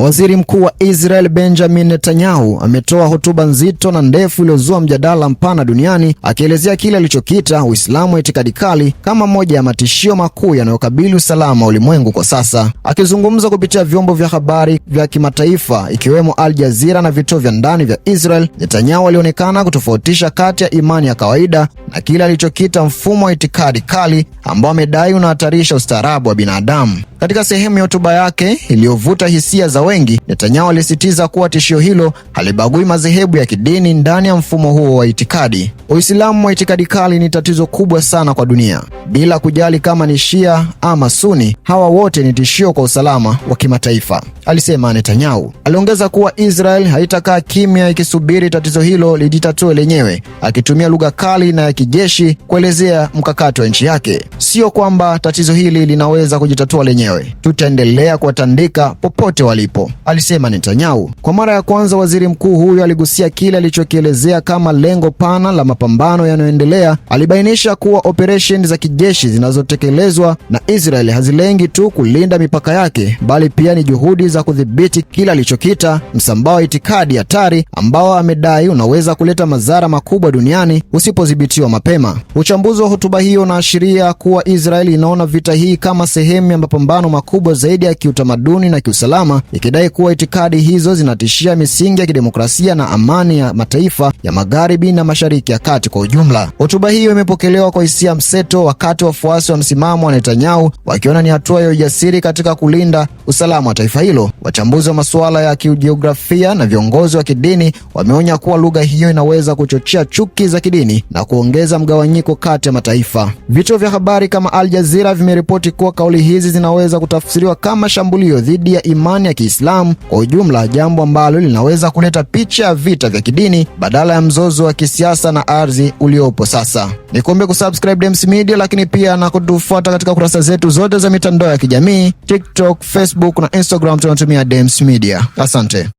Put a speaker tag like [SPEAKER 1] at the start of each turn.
[SPEAKER 1] Waziri Mkuu wa Israel Benjamin Netanyahu ametoa hotuba nzito na ndefu iliyozua mjadala mpana duniani, akielezea kile alichokiita Uislamu wa itikadi kali kama moja ya matishio makuu yanayokabili usalama wa ulimwengu kwa sasa. Akizungumza kupitia vyombo vya habari vya kimataifa ikiwemo Al Jazeera na vituo vya ndani vya Israel, Netanyahu alionekana kutofautisha kati ya imani ya kawaida na kile alichokiita mfumo wa itikadi kali ambao amedai unahatarisha ustaarabu wa binadamu. Katika sehemu ya hotuba yake iliyovuta hisia za wengi, Netanyahu alisisitiza kuwa tishio hilo halibagui madhehebu ya kidini ndani ya mfumo huo wa itikadi. Uislamu wa itikadi kali ni tatizo kubwa sana kwa dunia, bila kujali kama ni Shia ama Suni, hawa wote ni tishio kwa usalama wa kimataifa, alisema Netanyahu. Aliongeza kuwa Israel haitakaa kimya ikisubiri tatizo hilo lijitatue lenyewe, akitumia lugha kali na ya kijeshi kuelezea mkakati wa nchi yake. Sio kwamba tatizo hili linaweza kujitatua lenyewe, tutaendelea kuwatandika popote walipo, alisema Netanyahu. Kwa mara ya kwanza waziri mkuu huyo aligusia kile alichokielezea kama lengo pana la mapambano yanayoendelea. Alibainisha kuwa operesheni za kijeshi zinazotekelezwa na Israel hazilengi tu kulinda mipaka yake, bali pia ni juhudi za kudhibiti kile alichokita msambao wa itikadi hatari ambao amedai unaweza kuleta madhara makubwa duniani usipodhibitiwa mapema. Uchambuzi wa hotuba hiyo unaashiria kuwa Israel inaona vita hii kama sehemu ya mapambano makubwa zaidi ya kiutamaduni na kiusalama, ikidai kuwa itikadi hizo zinatishia misingi ya kidemokrasia na amani ya mataifa ya Magharibi na Mashariki ya Kati kwa ujumla. Hotuba hiyo imepokelewa kwa hisia mseto, wakati wafuasi wa msimamo wa Netanyahu wakiona ni hatua ya ujasiri katika kulinda usalama wa taifa hilo. Wachambuzi wa masuala ya kijiografia na viongozi wa kidini wameonya kuwa lugha hiyo inaweza kuchochea chuki za kidini na kuongeza mgawanyiko kati ya mataifa. Vituo vya habari kama Al Jazeera vimeripoti kuwa kauli hizi zinaweza kutafsiriwa kama shambulio dhidi ya imani ya Kiislamu kwa ujumla, jambo ambalo linaweza kuleta picha ya vita vya kidini badala ya mzozo wa kisiasa na ardhi uliopo sasa. Nikombe kusubscribe Dems Media, lakini pia na kutufuata katika kurasa zetu zote za mitandao ya kijamii, TikTok, Facebook na Instagram tunatumia Dems Media. Asante.